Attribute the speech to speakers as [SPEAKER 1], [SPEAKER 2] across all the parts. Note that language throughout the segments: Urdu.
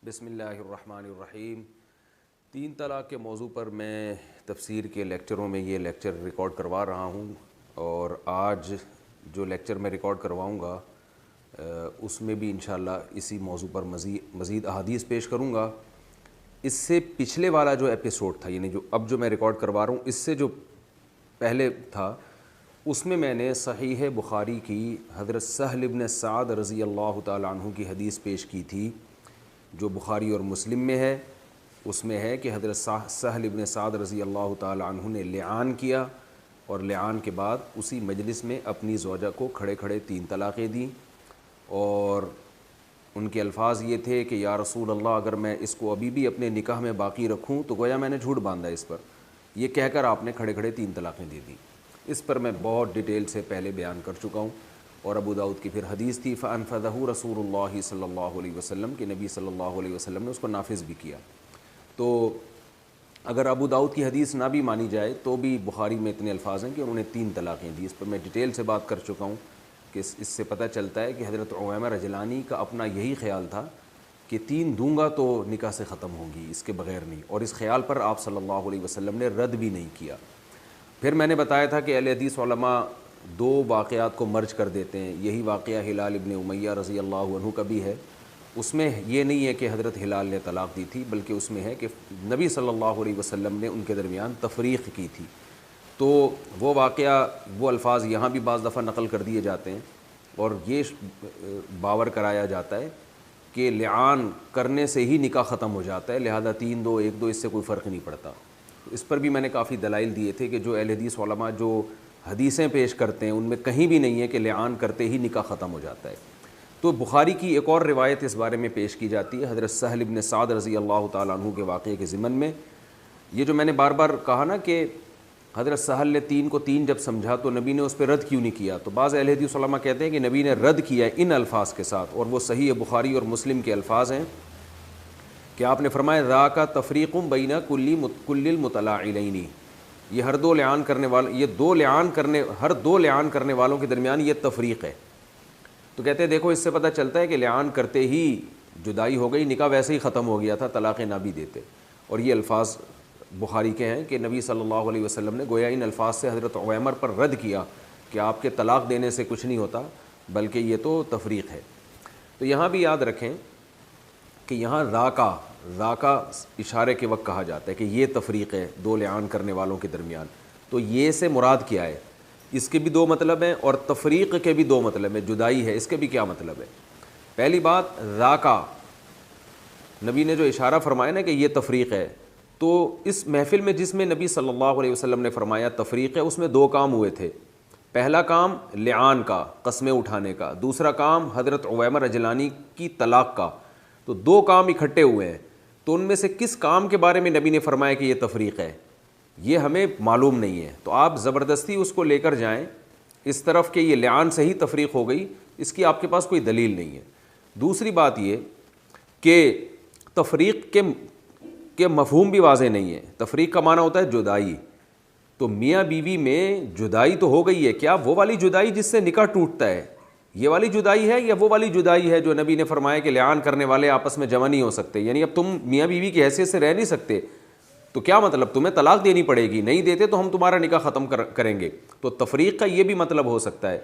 [SPEAKER 1] بسم اللہ الرحمن الرحیم۔ تین طلاق کے موضوع پر میں تفسیر کے لیکچروں میں یہ لیکچر ریکارڈ کروا رہا ہوں، اور آج جو لیکچر میں ریکارڈ کرواؤں گا اس میں بھی انشاءاللہ اسی موضوع پر مزید احادیث پیش کروں گا۔ اس سے پچھلے والا جو ایپیسوڈ تھا، یعنی جو میں ریکارڈ کروا رہا ہوں، اس سے جو پہلے تھا، اس میں میں نے صحیح بخاری کی حضرت سہل بن سعد رضی اللہ تعالیٰ عنہ کی حدیث پیش کی تھی، جو بخاری اور مسلم میں ہے۔ اس میں ہے کہ حضرت سہل بن سعد رضی اللہ تعالیٰ عنہ نے لعان کیا، اور لعان کے بعد اسی مجلس میں اپنی زوجہ کو کھڑے کھڑے 3 طلاقیں دیں، اور ان کے الفاظ یہ تھے کہ یا رسول اللہ، اگر میں اس کو ابھی بھی اپنے نکاح میں باقی رکھوں تو گویا میں نے جھوٹ باندھا اس پر، یہ کہہ کر آپ نے کھڑے کھڑے 3 طلاقیں دے دیں۔ اس پر میں بہت ڈیٹیل سے پہلے بیان کر چکا ہوں، اور ابو داؤد کی پھر حدیث تھی فَأَنفَذَهُ رسول اللہ صلی اللہ علیہ وسلم، کہ نبی صلی اللہ علیہ وسلم نے اس کو نافذ بھی کیا۔ تو اگر ابو داؤد کی حدیث نہ بھی مانی جائے تو بھی بخاری میں اتنے الفاظ ہیں کہ انہوں نے 3 طلاقیں دی۔ اس پر میں ڈیٹیل سے بات کر چکا ہوں کہ اس سے پتہ چلتا ہے کہ حضرت عویمہ رجلانی کا اپنا یہی خیال تھا کہ 3 دوں گا تو نکاح سے ختم ہوں گی، اس کے بغیر نہیں، اور اس خیال پر آپ صلی اللہ علیہ وسلم نے رد بھی نہیں کیا۔ پھر میں نے بتایا تھا کہ اہل حدیث علماء 2 واقعات کو مرج کر دیتے ہیں۔ یہی واقعہ ہلال ابن امیہ رضی اللہ عنہ کا بھی ہے۔ اس میں یہ نہیں ہے کہ حضرت ہلال نے طلاق دی تھی، بلکہ اس میں ہے کہ نبی صلی اللہ علیہ وسلم نے ان کے درمیان تفریق کی تھی۔ تو وہ واقعہ، وہ الفاظ یہاں بھی بعض دفعہ نقل کر دیے جاتے ہیں، اور یہ باور کرایا جاتا ہے کہ لعان کرنے سے ہی نکاح ختم ہو جاتا ہے، لہذا 3 2 1 2 اس سے کوئی فرق نہیں پڑتا۔ اس پر بھی میں نے کافی دلائل دیے تھے کہ جو اہل حدیث علماء جو حدیثیں پیش کرتے ہیں ان میں کہیں بھی نہیں ہے کہ لعان کرتے ہی نکاح ختم ہو جاتا ہے۔ تو بخاری کی ایک اور روایت اس بارے میں پیش کی جاتی ہے حضرت سہل بن سعد رضی اللہ تعالیٰ عنہ کے واقعے کے ضمن میں۔ یہ جو میں نے بار بار کہا نا کہ حضرت سہل نے 3 کو 3 جب سمجھا تو نبی نے اس پہ رد کیوں نہیں کیا، تو بعض اہل حدیث علماء کہتے ہیں کہ نبی نے رد کیا ان الفاظ کے ساتھ، اور وہ صحیح بخاری اور مسلم کے الفاظ ہیں کہ آپ نے فرمایا ذاک تفریق بین کل المتلاعنین، یہ ہر 2 لعان کرنے والے، یہ 2 لعان کرنے، ہر 2 لعان کرنے والوں کے درمیان یہ تفریق ہے۔ تو کہتے ہیں دیکھو اس سے پتہ چلتا ہے کہ لعان کرتے ہی جدائی ہو گئی، نکاح ویسے ہی ختم ہو گیا تھا، طلاقیں نہ بھی دیتے۔ اور یہ الفاظ بخاری کے ہیں کہ نبی صلی اللہ علیہ وسلم نے گویا ان الفاظ سے حضرت عویمر پر رد کیا کہ آپ کے طلاق دینے سے کچھ نہیں ہوتا، بلکہ یہ تو تفریق ہے۔ تو یہاں بھی یاد رکھیں کہ یہاں ذاکا اشارے کے وقت کہا جاتا ہے کہ یہ تفریق ہے 2 لعان کرنے والوں کے درمیان، تو یہ سے مراد کیا ہے؟ اس کے بھی 2 مطلب ہیں، اور تفریق کے بھی 2 مطلب ہیں، جدائی ہے، اس کے بھی کیا مطلب ہے؟ پہلی بات، ذاکا نبی نے جو اشارہ فرمایا نا کہ یہ تفریق ہے، تو اس محفل میں جس میں نبی صلی اللہ علیہ وسلم نے فرمایا تفریق ہے، اس میں 2 کام ہوئے تھے۔ پہلا کام لعان کا، قسمیں اٹھانے کا، دوسرا کام حضرت عویمہ رجلانی کی طلاق کا، تو 2 کام اکٹھے ہوئے ہیں۔ تو ان میں سے کس کام کے بارے میں نبی نے فرمایا کہ یہ تفریق ہے، یہ ہمیں معلوم نہیں ہے۔ تو آپ زبردستی اس کو لے کر جائیں اس طرف کہ یہ لعان سے ہی تفریق ہو گئی، اس کی آپ کے پاس کوئی دلیل نہیں ہے۔ دوسری بات یہ کہ تفریق کے مفہوم بھی واضح نہیں ہے۔ تفریق کا معنی ہوتا ہے جدائی، تو میاں بیوی میں جدائی تو ہو گئی ہے، کیا وہ والی جدائی جس سے نکاح ٹوٹتا ہے یہ والی جدائی ہے، یا وہ والی جدائی ہے جو نبی نے فرمایا کہ لعان کرنے والے آپس میں جمع نہیں ہو سکتے، یعنی اب تم میاں بیوی کی حیثیت سے رہ نہیں سکتے، تو کیا مطلب تمہیں طلاق دینی پڑے گی، نہیں دیتے تو ہم تمہارا نکاح ختم کریں گے۔ تو تفریق کا یہ بھی مطلب ہو سکتا ہے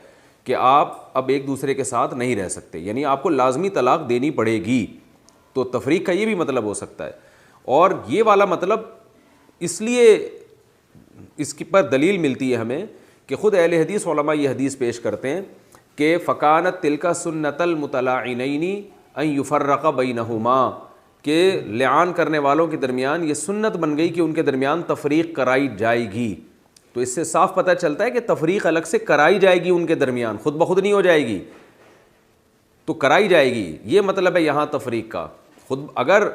[SPEAKER 1] کہ آپ اب ایک دوسرے کے ساتھ نہیں رہ سکتے، یعنی آپ کو لازمی طلاق دینی پڑے گی، تو تفریق کا یہ بھی مطلب ہو سکتا ہے۔ اور یہ والا مطلب اس لیے اس کی پر دلیل ملتی ہے ہمیں کہ خود اہل حدیث علماء یہ حدیث پیش کرتے ہیں کہ فکانت تلک سنت المتلاعنین ان یفرق بینہما، کہ لعان کرنے والوں کے درمیان یہ سنت بن گئی کہ ان کے درمیان تفریق کرائی جائے گی۔ تو اس سے صاف پتہ چلتا ہے کہ تفریق الگ سے کرائی جائے گی ان کے درمیان، خود بخود نہیں ہو جائے گی، تو کرائی جائے گی، یہ مطلب ہے یہاں تفریق کا۔ خود اگر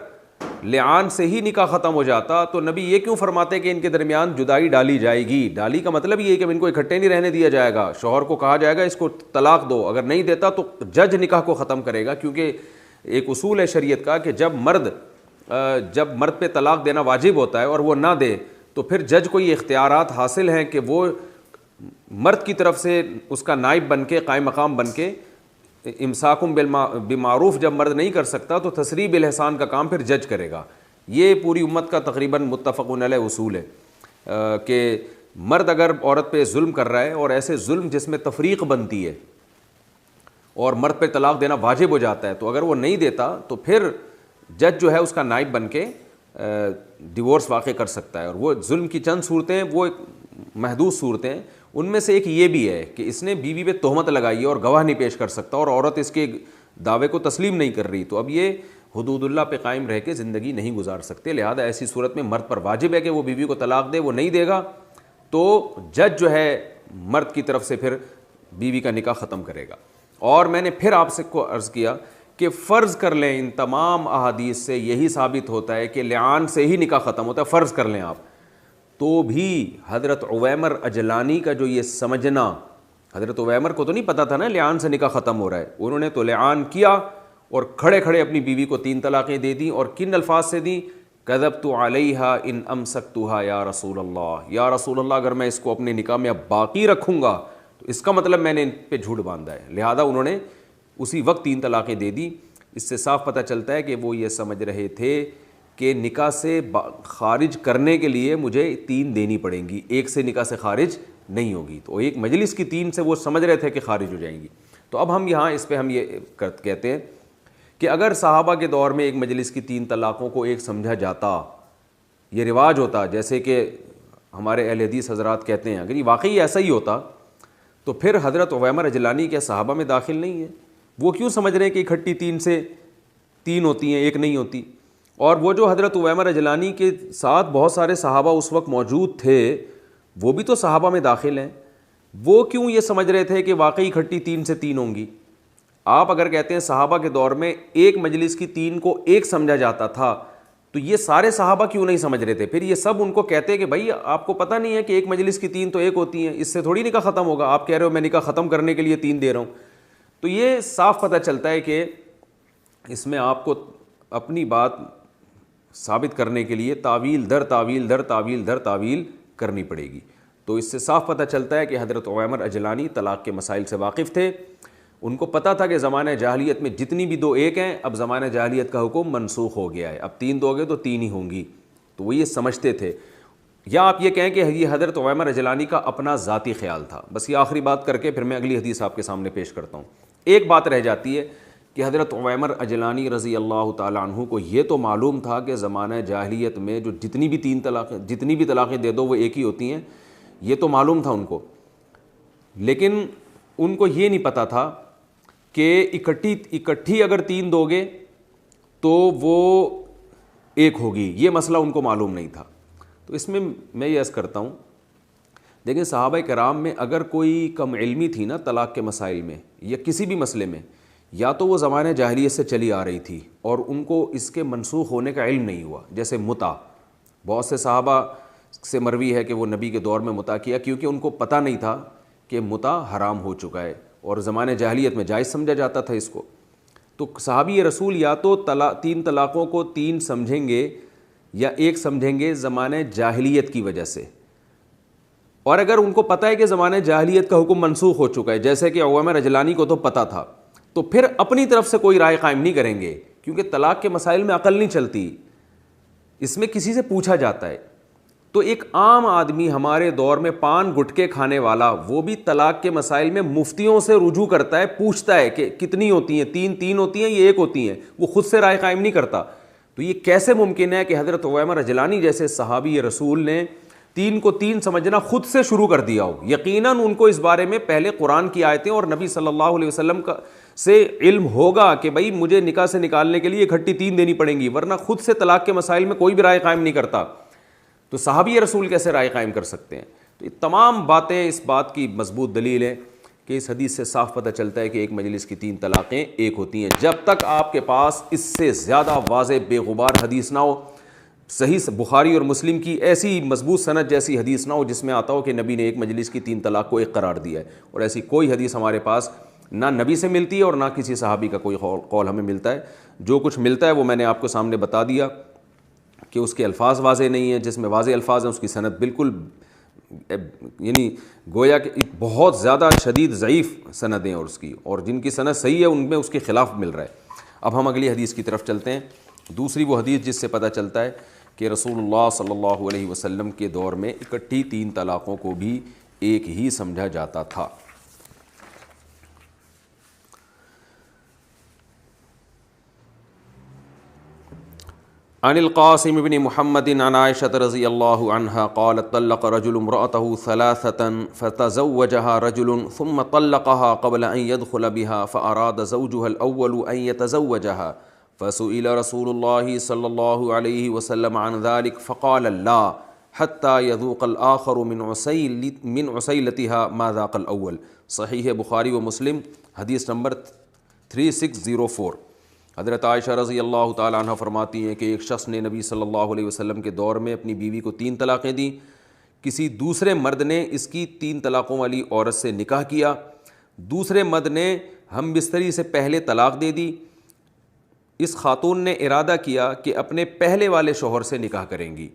[SPEAKER 1] لعان سے ہی نکاح ختم ہو جاتا تو نبی یہ کیوں فرماتے کہ ان کے درمیان جدائی ڈالی جائے گی؟ ڈالی کا مطلب یہ ہے کہ ان کو اکٹھے نہیں رہنے دیا جائے گا، شوہر کو کہا جائے گا اس کو طلاق دو، اگر نہیں دیتا تو جج نکاح کو ختم کرے گا، کیونکہ ایک اصول ہے شریعت کا کہ جب مرد پہ طلاق دینا واجب ہوتا ہے اور وہ نہ دے تو پھر جج کو یہ اختیارات حاصل ہیں کہ وہ مرد کی طرف سے اس کا نائب بن کے، قائم مقام بن کے امساکم بالمعروف جب مرد نہیں کر سکتا تو تسریح بالاحسان کا کام پھر جج کرے گا. یہ پوری امت کا تقریباً متفق علیہ اصول ہے کہ مرد اگر عورت پہ ظلم کر رہا ہے اور ایسے ظلم جس میں تفریق بنتی ہے اور مرد پہ طلاق دینا واجب ہو جاتا ہے، تو اگر وہ نہیں دیتا تو پھر جج جو ہے اس کا نائب بن کے ڈیورس واقع کر سکتا ہے. اور وہ ظلم کی چند صورتیں ہیں، وہ محدود صورتیں ہیں، ان میں سے ایک یہ بھی ہے کہ اس نے بیوی پہ تہمت لگائی ہے اور گواہ نہیں پیش کر سکتا اور عورت اس کے دعوے کو تسلیم نہیں کر رہی، تو اب یہ حدود اللہ پہ قائم رہ کے زندگی نہیں گزار سکتے. لہذا ایسی صورت میں مرد پر واجب ہے کہ وہ بیوی کو طلاق دے. وہ نہیں دے گا تو جج جو ہے مرد کی طرف سے پھر بیوی کا نکاح ختم کرے گا. اور میں نے پھر آپ سے کو عرض کیا کہ فرض کر لیں ان تمام احادیث سے یہی ثابت ہوتا ہے کہ لعان سے ہی نکاح ختم ہوتا ہے، فرض کر لیں آپ، تو بھی حضرت عویمر اجلانی کا جو یہ سمجھنا، حضرت عویمر کو تو نہیں پتہ تھا نا لعان سے نکاح ختم ہو رہا ہے، انہوں نے تو لعان کیا اور کھڑے کھڑے اپنی بیوی کو 3 طلاقیں دے دیں. اور کن الفاظ سے دیں؟ کذبت علیہا ان امسکتھا یا رسول اللہ، یا رسول اللہ اگر میں اس کو اپنے نکاح میں اب باقی رکھوں گا تو اس کا مطلب میں نے ان پہ جھوٹ باندھا ہے. لہذا انہوں نے اسی وقت 3 طلاقیں دے دی. اس سے صاف پتہ چلتا ہے کہ وہ یہ سمجھ رہے تھے کہ نکاح سے خارج کرنے کے لیے مجھے 3 دینی پڑیں گی، ایک سے نکاح سے خارج نہیں ہوگی. تو ایک مجلس کی 3 سے وہ سمجھ رہے تھے کہ خارج ہو جائیں گی. تو اب ہم یہاں اس پہ ہم یہ کہتے ہیں کہ اگر صحابہ کے دور میں ایک مجلس کی 3 طلاقوں کو ایک سمجھا جاتا، یہ رواج ہوتا جیسے کہ ہمارے اہل حدیث حضرات کہتے ہیں، اگر یہ واقعی ایسا ہی ہوتا تو پھر حضرت عویمر اجلانی کے صحابہ میں داخل نہیں ہے. وہ کیوں سمجھ رہے ہیں کہ اکٹھی 3 سے 3 ہوتی ہیں، ایک نہیں ہوتی؟ اور وہ جو حضرت عویمر اجلانی کے ساتھ بہت سارے صحابہ اس وقت موجود تھے، وہ بھی تو صحابہ میں داخل ہیں، وہ کیوں یہ سمجھ رہے تھے کہ واقعی اکٹھی 3 سے 3 ہوں گی؟ آپ اگر کہتے ہیں صحابہ کے دور میں ایک مجلس کی 3 کو ایک سمجھا جاتا تھا، تو یہ سارے صحابہ کیوں نہیں سمجھ رہے تھے؟ پھر یہ سب ان کو کہتے ہیں کہ بھائی آپ کو پتہ نہیں ہے کہ ایک مجلس کی 3 تو ایک ہوتی ہیں، اس سے تھوڑی نکاح ختم ہوگا. آپ کہہ رہے ہو میں نکاح ختم کرنے کے لیے 3 دے رہا ہوں. تو یہ صاف پتہ چلتا ہے کہ اس میں آپ کو اپنی بات ثابت کرنے کے لیے تعویل در تعویل در تعویل در تعویل کرنی پڑے گی. تو اس سے صاف پتہ چلتا ہے کہ حضرت عویمر اجلانی طلاق کے مسائل سے واقف تھے. ان کو پتہ تھا کہ زمانہ جاہلیت میں جتنی بھی 2 ایک ہیں، اب زمانہ جاہلیت کا حکم منسوخ ہو گیا ہے، اب 3 دو گے تو 3 ہی ہوں گی. تو وہ یہ سمجھتے تھے. یا آپ یہ کہیں کہ یہ حضرت عویمر اجلانی کا اپنا ذاتی خیال تھا. بس یہ آخری بات کر کے پھر میں اگلی حدیث آپ کے سامنے پیش کرتا ہوں. ایک بات رہ جاتی ہے کہ حضرت عویمر اجلانی رضی اللہ تعالیٰ عنہ کو یہ تو معلوم تھا کہ زمانہ جاہلیت میں جو جتنی بھی طلاقیں دے دو وہ ایک ہی ہوتی ہیں، یہ تو معلوم تھا ان کو. لیکن ان کو یہ نہیں پتہ تھا کہ اکٹھی اگر 3 دو گے تو وہ ایک ہوگی، یہ مسئلہ ان کو معلوم نہیں تھا. تو اس میں میں یہ عرض کرتا ہوں، دیکھیں صحابہ کرام میں اگر کوئی کم علمی تھی نا طلاق کے مسائل میں یا کسی بھی مسئلے میں، یا تو وہ زمانہ جاہلیت سے چلی آ رہی تھی اور ان کو اس کے منسوخ ہونے کا علم نہیں ہوا. جیسے متع، بہت سے صحابہ سے مروی ہے کہ وہ نبی کے دور میں متع کیا کیونکہ ان کو پتہ نہیں تھا کہ متع حرام ہو چکا ہے اور زمانہ جاہلیت میں جائز سمجھا جاتا تھا اس کو. تو صحابی رسول یا تو 3 طلاقوں کو 3 سمجھیں گے یا ایک سمجھیں گے زمانہ جاہلیت کی وجہ سے. اور اگر ان کو پتہ ہے کہ زمانہ جاہلیت کا حکم منسوخ ہو چکا ہے، جیسے کہ عویمر اجلانی کو تو پتہ تھا، تو پھر اپنی طرف سے کوئی رائے قائم نہیں کریں گے کیونکہ طلاق کے مسائل میں عقل نہیں چلتی، اس میں کسی سے پوچھا جاتا ہے. تو ایک عام آدمی ہمارے دور میں پان گٹکے کھانے والا، وہ بھی طلاق کے مسائل میں مفتیوں سے رجوع کرتا ہے، پوچھتا ہے کہ کتنی ہوتی ہیں، 3 ہوتی ہیں یا 1 ہوتی ہیں، وہ خود سے رائے قائم نہیں کرتا. تو یہ کیسے ممکن ہے کہ حضرت عویمر اجلانی جیسے صحابی رسول نے 3 کو 3 سمجھنا خود سے شروع کر دیا ہو؟ یقیناً ان کو اس بارے میں پہلے قرآن کی آیتیں اور نبی صلی اللہ علیہ وسلم کا سے علم ہوگا کہ بھائی مجھے نکاح سے نکالنے کے لیے اکٹھی 3 دینی پڑیں گی، ورنہ خود سے طلاق کے مسائل میں کوئی بھی رائے قائم نہیں کرتا. تو صحابی رسول کیسے رائے قائم کر سکتے ہیں؟ تو یہ تمام باتیں اس بات کی مضبوط دلیل ہے کہ اس حدیث سے صاف پتہ چلتا ہے کہ ایک مجلس کی 3 طلاقیں ایک ہوتی ہیں. جب تک آپ کے پاس اس سے زیادہ واضح بے غبار حدیث نہ ہو، صحیح بخاری اور مسلم کی ایسی مضبوط سند جیسی حدیث نہ ہو جس میں آتا ہو کہ نبی نے ایک مجلس کی 3 طلاق کو ایک قرار دیا ہے، اور ایسی کوئی حدیث ہمارے پاس نہ نبی سے ملتی ہے اور نہ کسی صحابی کا کوئی قول ہمیں ملتا ہے. جو کچھ ملتا ہے وہ میں نے آپ کو سامنے بتا دیا کہ اس کے الفاظ واضح نہیں ہیں، جس میں واضح الفاظ ہیں اس کی سند بالکل یعنی گویا کہ بہت زیادہ شدید ضعیف سندیں اور اس کی، اور جن کی سند صحیح ہے ان میں اس کے خلاف مل رہا ہے۔ اب ہم اگلی حدیث کی طرف چلتے ہیں۔ دوسری وہ حدیث جس سے پتہ چلتا ہے کہ رسول اللہ صلی اللہ علیہ وسلم کے دور میں اکٹھی 3 طلاقوں کو بھی ایک ہی سمجھا جاتا تھا۔ عن القاسم بن محمد عن عائشة رضی اللہ عنہا قالت طلق رجل امرأته 3 فتزوجها رجل ثم طلقها قبل أن يدخل بها فأراد زوجها الأول أن يتزوجها فسئل رسول الله صلى الله عليه وسلم عن ذلك فقال لا حتى يذوق الآخر من عسيلتها ما ذاق الأول۔ صحیح بخاری و مسلم حدیث نمبر 3604۔ حضرت عائشہ رضی اللہ تعالیٰ عنہ فرماتی ہیں کہ ایک شخص نے نبی صلی اللہ علیہ وسلم کے دور میں اپنی بیوی کو 3 طلاقیں دیں۔ کسی دوسرے مرد نے اس کی 3 طلاقوں والی عورت سے نکاح کیا، دوسرے مرد نے ہم بستری سے پہلے طلاق دے دی۔ اس خاتون نے ارادہ کیا کہ اپنے پہلے والے شوہر سے نکاح کریں گی،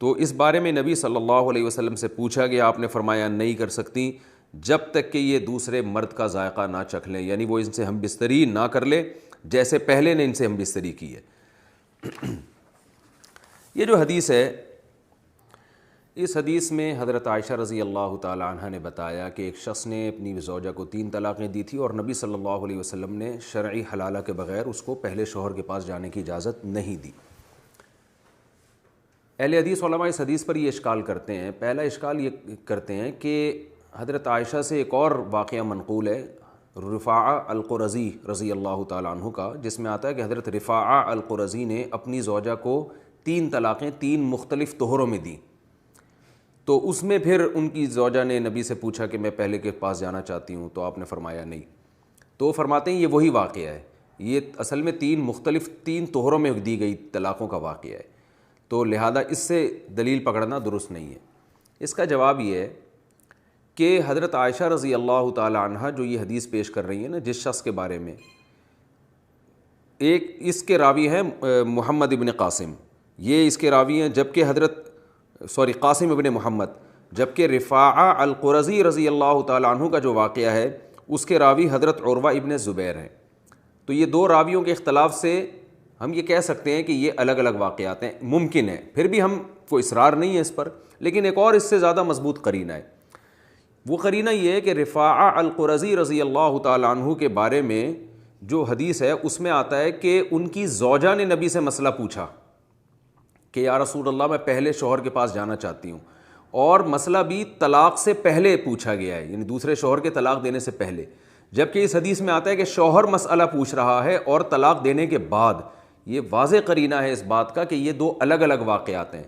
[SPEAKER 1] تو اس بارے میں نبی صلی اللہ علیہ وسلم سے پوچھا گیا، آپ نے فرمایا نہیں کر سکتی جب تک کہ یہ دوسرے مرد کا ذائقہ نہ چکھ لیں، یعنی وہ ان سے ہم بستری نہ کر لے جیسے پہلے نے ان سے ہم بستری کی ہے۔ یہ جو حدیث ہے، اس حدیث میں حضرت عائشہ رضی اللہ تعالیٰ عنہ نے بتایا کہ ایک شخص نے اپنی زوجہ کو 3 طلاقیں دی تھی اور نبی صلی اللہ علیہ وسلم نے شرعی حلالہ کے بغیر اس کو پہلے شوہر کے پاس جانے کی اجازت نہیں دی۔ اہل حدیث علماء اس حدیث پر یہ اشکال کرتے ہیں۔ پہلا اشکال یہ کرتے ہیں کہ حضرت عائشہ سے ایک اور واقعہ منقول ہے رفاعہ القرظی رضی اللہ تعالیٰ عنہ کا، جس میں آتا ہے کہ حضرت رفاعہ القرظی نے اپنی زوجہ کو 3 طلاقیں 3 مختلف طہروں میں دیں، تو اس میں پھر ان کی زوجہ نے نبی سے پوچھا کہ میں پہلے کے پاس جانا چاہتی ہوں، تو آپ نے فرمایا نہیں۔ تو فرماتے ہیں یہ وہی واقعہ ہے، یہ اصل میں 3 مختلف 3 طہروں میں دی گئی طلاقوں کا واقعہ ہے، تو لہذا اس سے دلیل پکڑنا درست نہیں ہے۔ اس کا جواب یہ ہے کہ حضرت عائشہ رضی اللہ تعالی عنہ جو یہ حدیث پیش کر رہی ہیں نا جس شخص کے بارے میں، ایک اس کے راوی ہیں محمد ابن قاسم، یہ اس کے راوی ہیں، جبکہ قاسم ابن محمد، جبکہ رفاعہ القرظی رضی اللہ تعالی عنہ کا جو واقعہ ہے اس کے راوی حضرت عروہ ابن زبیر ہیں۔ تو یہ 2 راویوں کے اختلاف سے ہم یہ کہہ سکتے ہیں کہ یہ الگ الگ واقعات ہیں، ممکن ہے، پھر بھی ہم کو اصرار نہیں ہے اس پر، لیکن ایک اور اس سے زیادہ مضبوط قرینہ ہے۔ وہ قرینہ یہ ہے کہ رفاعہ القرظی رضی اللہ تعالی عنہ کے بارے میں جو حدیث ہے اس میں آتا ہے کہ ان کی زوجہ نے نبی سے مسئلہ پوچھا کہ یا رسول اللہ میں پہلے شوہر کے پاس جانا چاہتی ہوں، اور مسئلہ بھی طلاق سے پہلے پوچھا گیا ہے، یعنی دوسرے شوہر کے طلاق دینے سے پہلے، جبکہ اس حدیث میں آتا ہے کہ شوہر مسئلہ پوچھ رہا ہے اور طلاق دینے کے بعد۔ یہ واضح قرینہ ہے اس بات کا کہ یہ 2 الگ الگ واقعات ہیں،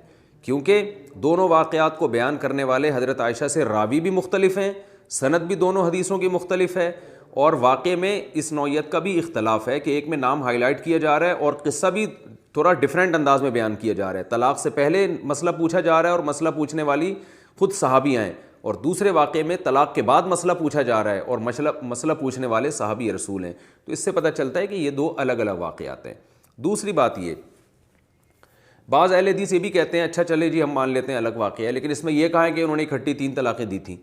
[SPEAKER 1] کیونکہ دونوں واقعات کو بیان کرنے والے حضرت عائشہ سے راوی بھی مختلف ہیں، سند بھی دونوں حدیثوں کی مختلف ہے، اور واقعے میں اس نوعیت کا بھی اختلاف ہے کہ ایک میں نام ہائی لائٹ کیا جا رہا ہے اور قصہ بھی تھوڑا ڈیفرنٹ انداز میں بیان کیا جا رہا ہے۔ طلاق سے پہلے مسئلہ پوچھا جا رہا ہے اور مسئلہ پوچھنے والی خود صحابیاں ہیں، اور دوسرے واقعے میں طلاق کے بعد مسئلہ پوچھا جا رہا ہے اور مسئلہ پوچھنے والے صحابی رسول ہیں۔ تو اس سے پتہ چلتا ہے کہ یہ 2 الگ الگ واقعات ہیں۔ دوسری بات یہ، بعض اہل حدیث یہ بھی کہتے ہیں اچھا چلے جی ہم مان لیتے ہیں الگ واقعہ ہے، لیکن اس میں یہ کہا ہے کہ انہوں نے اکٹھی 3 طلاقیں دی تھیں،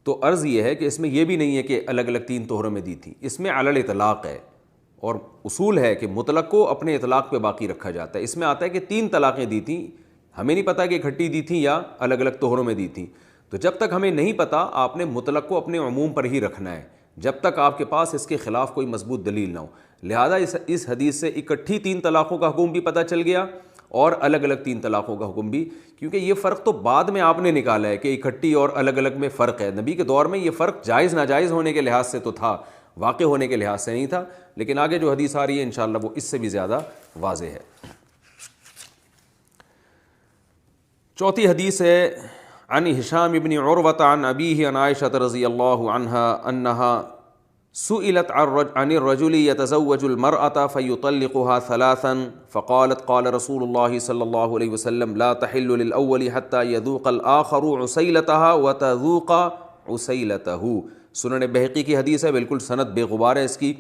[SPEAKER 1] تو عرض یہ ہے کہ اس میں یہ بھی نہیں ہے کہ الگ الگ 3 طہروں میں دی تھی، اس میں علی الاطلاق ہے، اور اصول ہے کہ مطلق کو اپنے اطلاق پہ باقی رکھا جاتا ہے۔ اس میں آتا ہے کہ 3 طلاقیں دی تھیں، ہمیں نہیں پتہ کہ اکٹھی دی تھیں یا الگ الگ طہروں میں دی تھیں، تو جب تک ہمیں نہیں پتہ آپ نے مطلق کو اپنے عموم پر ہی رکھنا ہے جب تک آپ کے پاس اس کے خلاف کوئی مضبوط دلیل نہ ہو۔ لہذا اس حدیث سے اکٹھی 3 طلاقوں کا حکم بھی پتہ چل گیا اور الگ الگ 3 طلاقوں کا حکم بھی، کیونکہ یہ فرق تو بعد میں آپ نے نکالا ہے کہ اکٹھی اور الگ الگ میں فرق ہے۔ نبی کے دور میں یہ فرق جائز ناجائز ہونے کے لحاظ سے تو تھا، واقع ہونے کے لحاظ سے نہیں تھا، لیکن آگے جو حدیث آ رہی ہے انشاءاللہ وہ اس سے بھی زیادہ واضح ہے۔ چوتھی حدیث ہے عن ہشام بن عروۃ عن ابیہ عن عائشہ رضی اللہ عنہا انہا سئلت عن الرجل يتزوج المرأة فيطلقها 3 فقالت قال رسول الله صلى الله عليه وسلم لا تحل للأول حتى يذوق الآخر عسيلتها وتذوق عسيلته۔ سنن بہقی کی حدیث ہے، بالکل سند بے غبار ہے اس کی،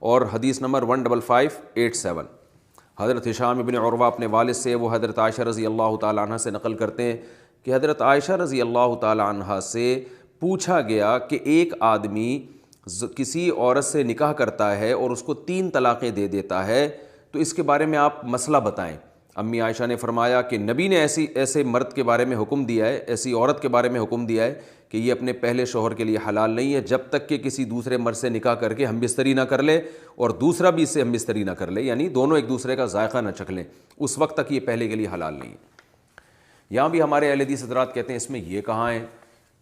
[SPEAKER 1] اور حدیث نمبر 15587۔ حضرت ہشام ابن عروہ اپنے والد سے، وہ حضرت عائشہ رضی اللہ تعالی عنہ سے نقل کرتے ہیں کہ حضرت عائشہ رضی اللہ تعالی عنہا سے پوچھا گیا کہ ایک آدمی کسی عورت سے نکاح کرتا ہے اور اس کو 3 طلاقیں دے دیتا ہے، تو اس کے بارے میں آپ مسئلہ بتائیں۔ امی عائشہ نے فرمایا کہ نبی نے ایسے مرد کے بارے میں حکم دیا ہے، ایسی عورت کے بارے میں حکم دیا ہے کہ یہ اپنے پہلے شوہر کے لیے حلال نہیں ہے جب تک کہ کسی دوسرے مرد سے نکاح کر کے ہم بستری نہ کر لے اور دوسرا بھی اس سے ہم بستری نہ کر لے، یعنی دونوں ایک دوسرے کا ذائقہ نہ چکھ لیں، اس وقت تک یہ پہلے کے لیے حلال نہیں ہے۔ یہاں بھی ہمارے اہل حدیث حضرات کہتے ہیں اس میں یہ کہاں ہے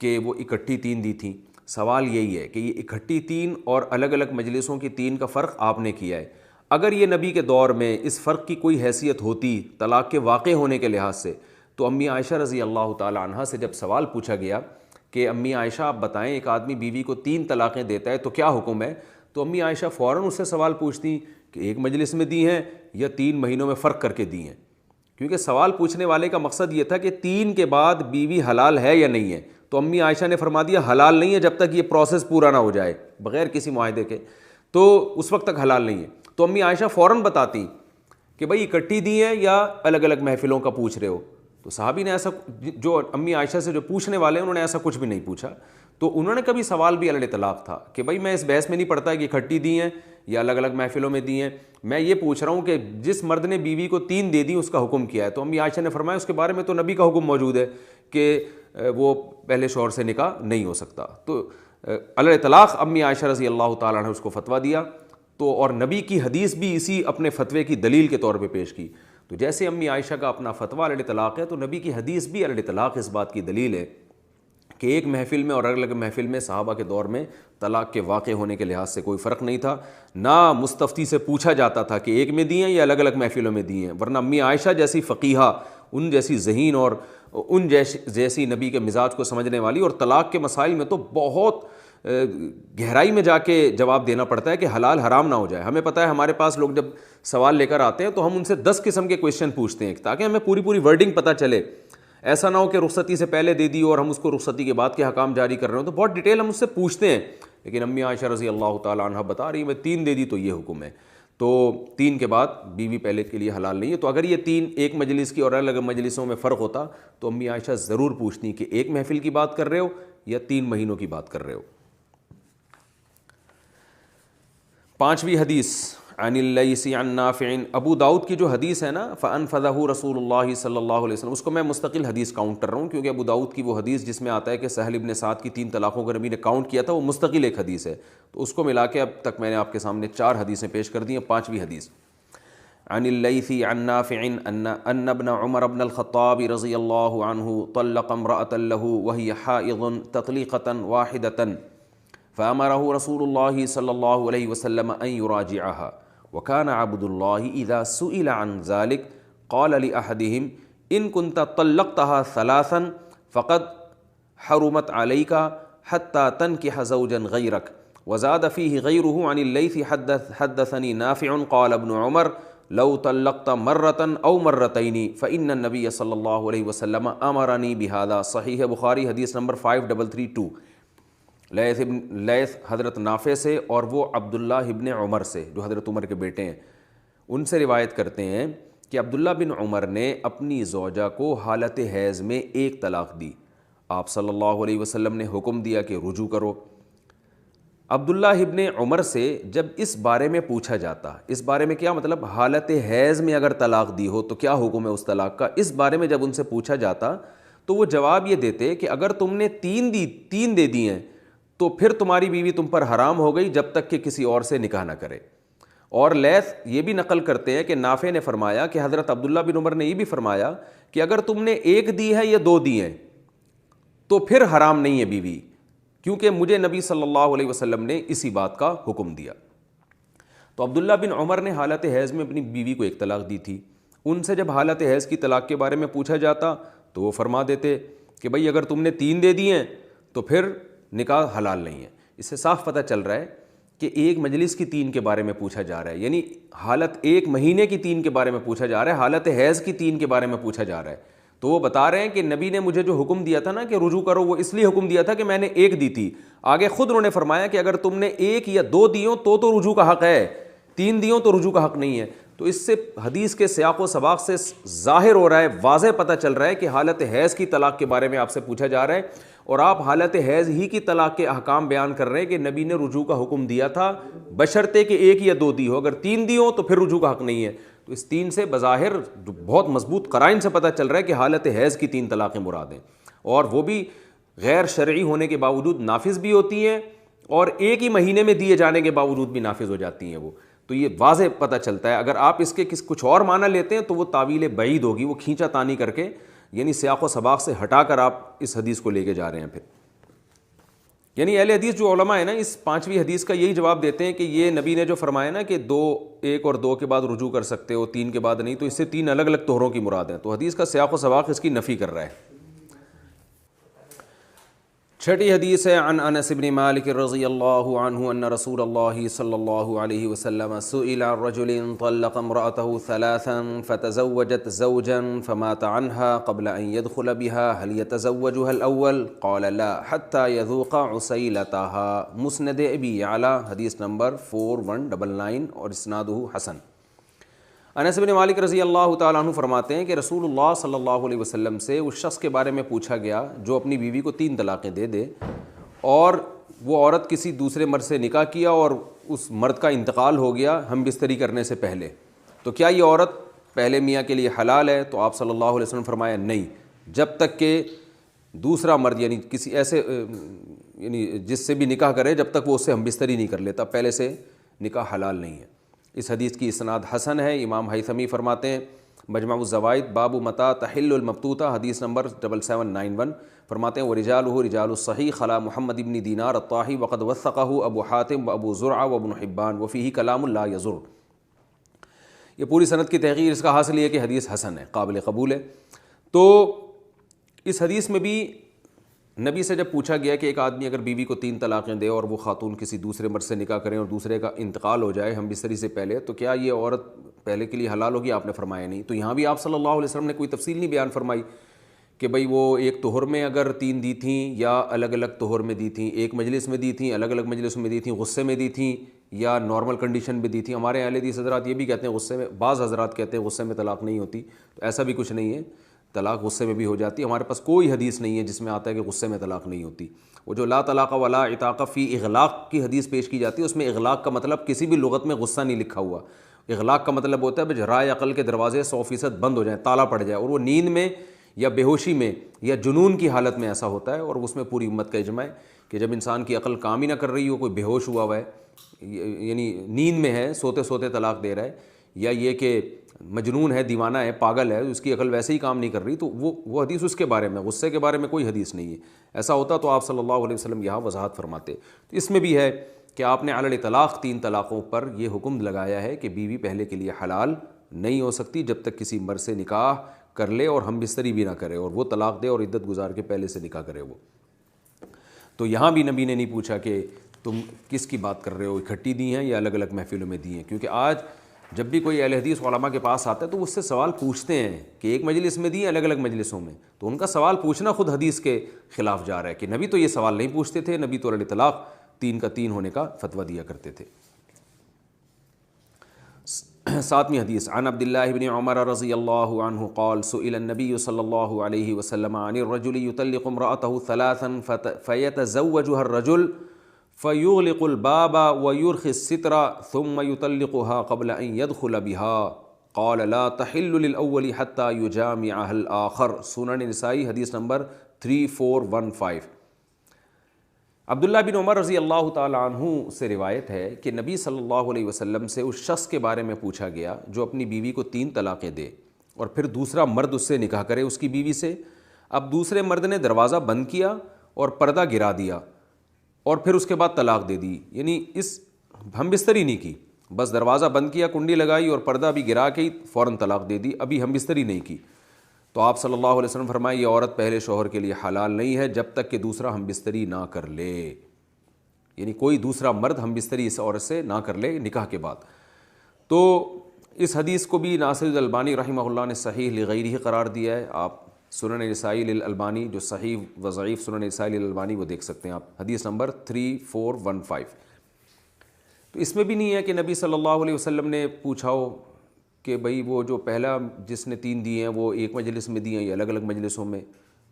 [SPEAKER 1] کہ وہ اکٹھی 3 دی تھیں۔ سوال یہی ہے کہ یہ اکٹھی 3 اور الگ الگ مجلسوں کی 3 کا فرق آپ نے کیا ہے۔ اگر یہ نبی کے دور میں اس فرق کی کوئی حیثیت ہوتی طلاق کے واقع ہونے کے لحاظ سے، تو امی عائشہ رضی اللہ تعالی عنہا سے جب سوال پوچھا گیا کہ امی عائشہ آپ بتائیں ایک آدمی بیوی کو 3 طلاقیں دیتا ہے تو کیا حکم ہے، تو امی عائشہ فوراً اس سے سوال پوچھتی کہ ایک مجلس میں دی ہیں یا 3 مہینوں میں فرق کر کے دی ہیں، کیونکہ سوال پوچھنے والے کا مقصد یہ تھا کہ 3 کے بعد بیوی حلال ہے یا نہیں ہے، تو امی عائشہ نے فرما دیا حلال نہیں ہے جب تک یہ پروسیس پورا نہ ہو جائے بغیر کسی معاہدے کے، تو اس وقت تک حلال نہیں ہے۔ تو امی عائشہ فوراً بتاتی کہ بھائی اکٹھی دی ہیں یا الگ الگ محفلوں کا پوچھ رہے ہو، تو صحابی نے ایسا، جو امی عائشہ سے جو پوچھنے والے ہیں انہوں نے ایسا کچھ بھی نہیں پوچھا، تو انہوں نے کبھی سوال بھی علی طلاق تھا کہ بھائی میں اس بحث میں نہیں پڑتا کہ اکٹھی دی ہیں یا الگ الگ محفلوں میں دی ہیں، میں یہ پوچھ رہا ہوں کہ جس مرد نے بیوی کو 3 دے دی اس کا حکم کیا ہے، تو امی عائشہ نے فرمایا اس کے بارے میں تو نبی کا حکم موجود ہے کہ وہ پہلے شوہر سے نکاح نہیں ہو سکتا، تو علی طلاق امی عائشہ رضی اللہ تعالیٰ عنہ اس کو فتویٰ دیا، تو اور نبی کی حدیث بھی اسی اپنے فتوے کی دلیل کے طور پہ پیش کی، تو جیسے امی عائشہ کا اپنا فتویٰ علی طلاق ہے تو نبی کی حدیث بھی علی طلاق اس بات کی دلیل ہے کہ ایک محفل میں اور الگ الگ محفل میں صحابہ کے دور میں طلاق کے واقع ہونے کے لحاظ سے کوئی فرق نہیں تھا، نہ مستفتی سے پوچھا جاتا تھا کہ ایک میں دی ہیں یا الگ الگ محفلوں میں دی ہیں، ورنہ امی عائشہ جیسی فقیہہ، ان جیسی ذہین اور ان جیسی نبی کے مزاج کو سمجھنے والی، اور طلاق کے مسائل میں تو بہت گہرائی میں جا کے جواب دینا پڑتا ہے کہ حلال حرام نہ ہو جائے۔ ہمیں پتہ ہے ہمارے پاس لوگ جب سوال لے کر آتے ہیں تو ہم ان سے 10 قسم کے کویشچن پوچھتے ہیں تاکہ ہمیں پوری ورڈنگ پتہ چلے، ایسا نہ ہو کہ رخصتی سے پہلے دے دی اور ہم اس کو رخصتی کے بعد کے حکام جاری کر رہے ہوں، تو بہت ڈیٹیل ہم اس سے پوچھتے ہیں، لیکن امی عائشہ رضی اللہ تعالیٰ عنہ بتا رہی ہے میں 3 دے دی تو یہ حکم ہے، تو 3 کے بعد بیوی پہلے کے لیے حلال نہیں ہے۔ تو اگر یہ 3 ایک مجلس کی اور الگ الگ مجلسوں میں فرق ہوتا تو امی عائشہ ضرور پوچھتی کہ ایک محفل کی بات کر رہے ہو یا 3 مہینوں کی بات کر رہے ہو۔ 5ویں حدیث عن اللیث عن نافع، ابو داؤد کی جو حدیث ہے نا فانفذہ رسول اللہ صلی اللہ علیہ وسلم، اس کو میں مستقل حدیث کاؤنٹ کر رہا ہوں کیونکہ ابو داؤد کی وہ حدیث جس میں آتا ہے کہ سہل ابن سعد کی 3 طلاقوں کو نبی نے کاؤنٹ کیا تھا وہ مستقل ایک حدیث ہے، تو اس کو ملا کے اب تک میں نے آپ کے سامنے 4 حدیثیں پیش کر دی ہیں۔ 5ویں حدیث عن اللیث عن نافع ان ابن عمر بن الخطاب رضی اللہ عنہ طلق امرأة له وهي حائض تطلیقة واحدة فأمره رسول الله صلی اللہ علیہ وسلم ان يراجعها وكان عبد الله إذا سئل عن ذلك قال لأحدهم إن كنت طلقتها 3 فقد حرمت عليك حتى تنكح زوجا غيرك وزاد فيه غيره عن الليث حدثني نافع قال ابن عمر لو طلقت مرة أو مرتين فإن النبي صلى الله عليه وسلم أمرني بهذا، صحیح بخاری حدیث نمبر 5332۔ لیث حضرت نافع سے اور وہ عبداللہ ابن عمر سے جو حضرت عمر کے بیٹے ہیں، ان سے روایت کرتے ہیں کہ عبداللہ بن عمر نے اپنی زوجہ کو حالت حیض میں 1 طلاق دی، آپ صلی اللہ علیہ وسلم نے حکم دیا کہ رجوع کرو۔ عبداللہ ابن عمر سے جب اس بارے میں پوچھا جاتا، اس بارے میں کیا مطلب حالت حیض میں اگر طلاق دی ہو تو کیا حکم ہے اس طلاق کا، اس بارے میں جب ان سے پوچھا جاتا تو وہ جواب یہ دیتے کہ اگر تم نے 3 دے دی ہیں تو پھر تمہاری بیوی تم پر حرام ہو گئی جب تک کہ کسی اور سے نکاح نہ کرے۔ اور لیث یہ بھی نقل کرتے ہیں کہ نافع نے فرمایا کہ حضرت عبداللہ بن عمر نے یہ بھی فرمایا کہ اگر تم نے 1 دی ہے یا 2 دی ہیں تو پھر حرام نہیں ہے بیوی، کیونکہ مجھے نبی صلی اللہ علیہ وسلم نے اسی بات کا حکم دیا۔ تو عبداللہ بن عمر نے حالت حیض میں اپنی بیوی کو 1 طلاق دی تھی، ان سے جب حالت حیض کی طلاق کے بارے میں پوچھا جاتا تو وہ فرما دیتے کہ بھئی اگر تم نے 3 دے دی ہیں تو پھر نکاح حلال نہیں ہے۔ اس سے صاف پتہ چل رہا ہے کہ ایک مجلس کی 3 کے بارے میں پوچھا جا رہا ہے، یعنی حالت 1 مہینے کی 3 کے بارے میں پوچھا جا رہا ہے، حالت حیض کی 3 کے بارے میں پوچھا جا رہا ہے۔ تو وہ بتا رہے ہیں کہ نبی نے مجھے جو حکم دیا تھا نا کہ رجوع کرو، وہ اس لیے حکم دیا تھا کہ میں نے 1 دی تھی، آگے خود انہوں نے فرمایا کہ اگر تم نے 1 یا 2 دیوں تو رجوع کا حق ہے، 3 دیوں تو رجوع کا حق نہیں ہے۔ تو اس سے حدیث کے سیاق و سباق سے ظاہر ہو رہا ہے، واضح پتہ چل رہا ہے کہ حالت حیض کی طلاق کے بارے میں آپ سے پوچھا جا رہا ہے، اور آپ حالت حیض ہی کی طلاق کے احکام بیان کر رہے ہیں کہ نبی نے رجوع کا حکم دیا تھا بشرطے کہ ایک یا دو دی ہو، اگر تین دی ہو تو پھر رجوع کا حق نہیں ہے۔ تو اس تین سے بظاہر بہت مضبوط قرائن سے پتہ چل رہا ہے کہ حالت حیض کی تین طلاقیں مراد ہیں، اور وہ بھی غیر شرعی ہونے کے باوجود نافذ بھی ہوتی ہیں، اور ایک ہی مہینے میں دیے جانے کے باوجود بھی نافذ ہو جاتی ہیں وہ۔ تو یہ واضح پتہ چلتا ہے۔ اگر آپ اس کے کچھ اور معنی لیتے ہیں تو وہ تعویل بعید ہوگی، وہ کھینچا تانی کر کے، یعنی سیاق و سباق سے ہٹا کر آپ اس حدیث کو لے کے جا رہے ہیں۔ پھر یعنی اہل حدیث جو علماء ہیں نا، اس پانچویں حدیث کا یہی جواب دیتے ہیں کہ یہ نبی نے جو فرمایا نا کہ ایک اور دو کے بعد رجوع کر سکتے ہو، تین کے بعد نہیں، تو اس سے تین الگ الگ طہروں کی مراد ہیں، تو حدیث کا سیاق و سباق اس کی نفی کر رہا ہے۔ چھٹی حدیث ہے عن انس بن مالک رضی اللہ عنہ ان رسول اللہ صلی اللہ علیہ وسلم سئل عن رجل طلق امرأته ثلاثا فتزوجت زوجا فمات عنها قبل ان يدخل بها هل يتزوجها الاول قال لا حتى يذوق عسيلتها، مسند ابی یعلا، حدیث نمبر 4199 اور اسنادہ حسن۔ انس بن مالک رضی اللہ تعالیٰ عنہ فرماتے ہیں کہ رسول اللہ صلی اللہ علیہ وسلم سے اس شخص کے بارے میں پوچھا گیا جو اپنی بیوی کو تین طلاقیں دے دے، اور وہ عورت کسی دوسرے مرد سے نکاح کیا اور اس مرد کا انتقال ہو گیا ہم بستری کرنے سے پہلے، تو کیا یہ عورت پہلے میاں کے لیے حلال ہے؟ تو آپ صلی اللہ علیہ وسلم فرمایا نہیں، جب تک کہ دوسرا مرد یعنی کسی ایسے یعنی جس سے بھی نکاح کرے جب تک وہ اس سے ہم بستری نہیں کر لیتا، پہلے سے نکاح حلال نہیں ہے۔ اس حدیث کی اسناد حسن ہے۔ امام ہیثمی فرماتے ہیں مجمع الزوائد باب متى تحل المبتوتہ، حدیث نمبر 7791، فرماتے ہیں ورجالہ رجال الصحیح خلا محمد بن دینار الطاہی وقد وثقہ ابو حاتم و ابو زرعہ و ابن حبان وفیہ کلام لا یضر۔ یہ پوری سند کی تحقیق اس کا حاصل یہ کہ حدیث حسن ہے، قابل قبول ہے۔ تو اس حدیث میں بھی نبی سے جب پوچھا گیا کہ ایک آدمی اگر بیوی کو تین طلاقیں دے اور وہ خاتون کسی دوسرے مرد سے نکاح کریں اور دوسرے کا انتقال ہو جائے ہم بستری سے پہلے، تو کیا یہ عورت پہلے کے لیے حلال ہوگی؟ آپ نے فرمایا نہیں۔ تو یہاں بھی آپ صلی اللہ علیہ وسلم نے کوئی تفصیل نہیں بیان فرمائی کہ بھئی وہ ایک طہر میں اگر تین دی تھیں یا الگ الگ طہر میں دی تھیں، ایک مجلس میں دی تھیں، الگ الگ مجلس میں دی تھیں، غصے میں دی تھیں یا نارمل کنڈیشن میں دی تھیں۔ ہمارے اہل حدیث حضرات یہ بھی کہتے ہیں غصے میں، بعض حضرات کہتے ہیں غصے میں طلاق نہیں ہوتی، تو ایسا بھی کچھ نہیں ہے، طلاق غصے میں بھی ہو جاتی ہے۔ ہمارے پاس کوئی حدیث نہیں ہے جس میں آتا ہے کہ غصے میں طلاق نہیں ہوتی۔ وہ جو لا طلاق ولا عتاق فی اغلاق کی حدیث پیش کی جاتی ہے، اس میں اغلاق کا مطلب کسی بھی لغت میں غصہ نہیں لکھا ہوا۔ اغلاق کا مطلب ہوتا ہے رائے عقل کے دروازے 100% بند ہو جائیں، تالا پڑ جائے، اور وہ نیند میں یا بے ہوشی میں یا جنون کی حالت میں ایسا ہوتا ہے، اور اس میں پوری امت کا اجماع ہے کہ جب انسان کی عقل کام ہی نہ کر رہی ہو، کوئی بے ہوش ہوا ہوا ہے یعنی نیند میں ہے، سوتے سوتے طلاق دے رہا ہے، یا یہ کہ مجنون ہے، دیوانہ ہے، پاگل ہے، اس کی عقل ویسے ہی کام نہیں کر رہی، تو وہ حدیث اس کے بارے میں، غصے کے بارے میں کوئی حدیث نہیں ہے۔ ایسا ہوتا تو آپ صلی اللہ علیہ وسلم یہاں وضاحت فرماتے۔ تو اس میں بھی ہے کہ آپ نے علی طلاق تین طلاقوں پر یہ حکم لگایا ہے کہ بیوی پہلے کے لیے حلال نہیں ہو سکتی جب تک کسی مرد سے نکاح کر لے اور ہم بستری بھی نہ کرے، اور وہ طلاق دے اور عدت گزار کے پہلے سے نکاح کرے وہ۔ تو یہاں بھی نبی نے نہیں پوچھا کہ تم کس کی بات کر رہے ہو، اکٹھی دی ہیں یا الگ الگ محفلوں میں دی ہیں، کیونکہ آج جب بھی کوئی اہل حدیث علماء کے پاس آتا ہے تو اس سے سوال پوچھتے ہیں کہ ایک مجلس میں دی ہیں الگ الگ مجلسوں میں، تو ان کا سوال پوچھنا خود حدیث کے خلاف جا رہا ہے کہ نبی تو یہ سوال نہیں پوچھتے تھے، نبی تو علی طلاق تین کا تین ہونے کا فتویٰ دیا کرتے تھے۔ ساتویں حدیث عن عبداللہ بن عمر رضی اللہ عنہ قال سئل النبی صلی اللہ علیہ وسلم عن الرجل يطلق امرأته ثلاثا فيتزوجها الرجل فيغلق الباب ويرخي الستر ثم يطلقها قبل ان يدخل بها قال لا تحل للأول حتى يجامعها الآخر، سنن نسائی، حدیث نمبر 3415۔ عبداللہ بن عمر رضی اللہ تعالی عنہ سے روایت ہے کہ نبی صلی اللہ علیہ وسلم سے اس شخص کے بارے میں پوچھا گیا جو اپنی بیوی کو تین طلاقیں دے اور پھر دوسرا مرد اس سے نکاح کرے اس کی بیوی سے۔ اب دوسرے مرد نے دروازہ بند کیا اور پردہ گرا دیا اور پھر اس کے بعد طلاق دے دی، یعنی اس ہم بستری نہیں کی، بس دروازہ بند کیا، کنڈی لگائی اور پردہ بھی گرا کے فوراً طلاق دے دی، ابھی ہم بستری نہیں کی۔ تو آپ صلی اللہ علیہ وسلم فرمائے یہ عورت پہلے شوہر کے لیے حلال نہیں ہے جب تک کہ دوسرا ہم بستری نہ کر لے، یعنی کوئی دوسرا مرد ہم بستری اس عورت سے نہ کر لے نکاح کے بعد۔ تو اس حدیث کو بھی ناصر الالبانی رحمہ اللہ نے صحیح لغیرہ قرار دیا ہے۔ آپ سنن نسائی للالبانی جو صحیح و ضعیف سنن نسائی للالبانی وہ دیکھ سکتے ہیں آپ، حدیث نمبر 3415۔ تو اس میں بھی نہیں ہے کہ نبی صلی اللہ علیہ وسلم نے پوچھا ہو کہ بھئی وہ جو پہلا جس نے 3 دیے ہیں وہ ایک مجلس میں دیے ہیں یا الگ الگ مجلسوں میں،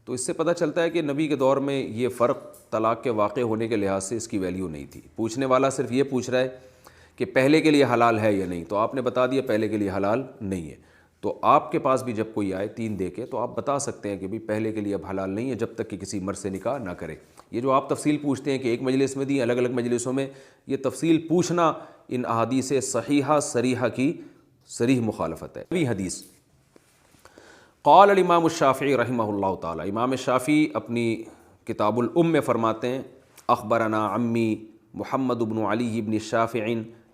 [SPEAKER 1] تو اس سے پتہ چلتا ہے کہ نبی کے دور میں یہ فرق طلاق کے واقع ہونے کے لحاظ سے اس کی ویلیو نہیں تھی۔ پوچھنے والا صرف یہ پوچھ رہا ہے کہ پہلے کے لیے حلال ہے یا نہیں، تو آپ نے بتا دیا پہلے کے لیے حلال نہیں ہے۔ تو آپ کے پاس بھی جب کوئی آئے 3 دے کے تو آپ بتا سکتے ہیں کہ بھئی پہلے کے لیے اب حلال نہیں ہے جب تک کہ کسی مرد سے نکاح نہ کرے۔ یہ جو آپ تفصیل پوچھتے ہیں کہ ایک مجلس میں دی الگ الگ مجلسوں میں، یہ تفصیل پوچھنا ان احادیث صحیحہ صریحہ کی صریح مخالفت ہے۔ ابھی حدیث قال الامام الشافعی رحمہ اللہ تعالی، امام شافعی اپنی کتاب الام میں فرماتے ہیں اخبرنا عمی محمد بن علی بن الشافع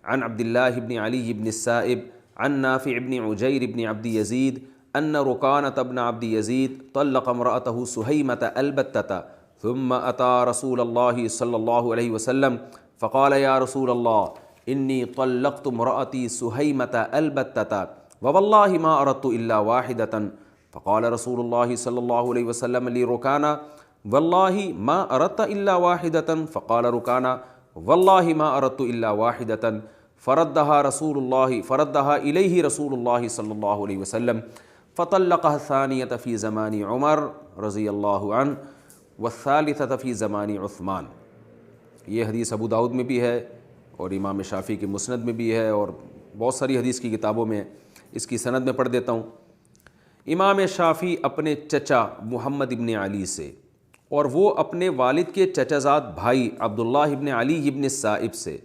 [SPEAKER 1] عن عبد اللہ بن علی بن السائب عن نافع بن عجیر بن عبد یزید ان رکانۃ بن عبد یزید طلق امرأته سہیمۃ البتۃ ثم اتى رسول اللہ صلی اللہ علیہ وسلم فقال یا رسول اللہ انی طلقت امرأتی سہیمۃ البتۃ وواللہ ما اردت الا واحدۃ فقال رسول اللہ صلی اللہ علیہ وسلم لرکانہ واللہ ما اردت الا واحدۃ فقال رکانہ واللہ ما اردت الا واحدۃ فردها الیہ رسول اللہ صلی اللہ علیہ وسلم فطلقها الثانیۃ فی زمان عمر رضی اللہ عنہ والثالثۃ فی زمان عثمان۔ یہ حدیث ابو داؤد میں بھی ہے اور امام شافعی کے مسند میں بھی ہے اور بہت ساری حدیث کی کتابوں میں۔ اس کی سند میں پڑھ دیتا ہوں۔ امام شافعی اپنے چچا محمد ابن علی سے اور وہ اپنے والد کے چچا زاد بھائی عبداللہ ابن علی ابن السائب سے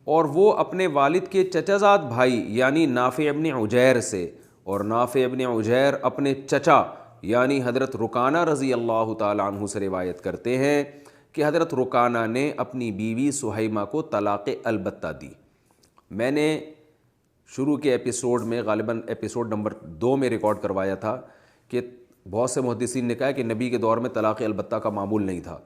[SPEAKER 1] اور وہ اپنے والد کے چچا زاد بھائی یعنی نافع ابن عجیر سے اور نافع ابن عجیر اپنے چچا یعنی حضرت رکانہ رضی اللہ تعالیٰ عنہ سے روایت کرتے ہیں کہ حضرت رکانہ نے اپنی بیوی سہیمہ کو طلاق البتہ دی۔ میں نے شروع کے ایپیسوڈ میں غالباً ایپیسوڈ نمبر 2 میں ریکارڈ کروایا تھا کہ بہت سے محدثین نے کہا کہ نبی کے دور میں طلاق البتہ کا معمول نہیں تھا،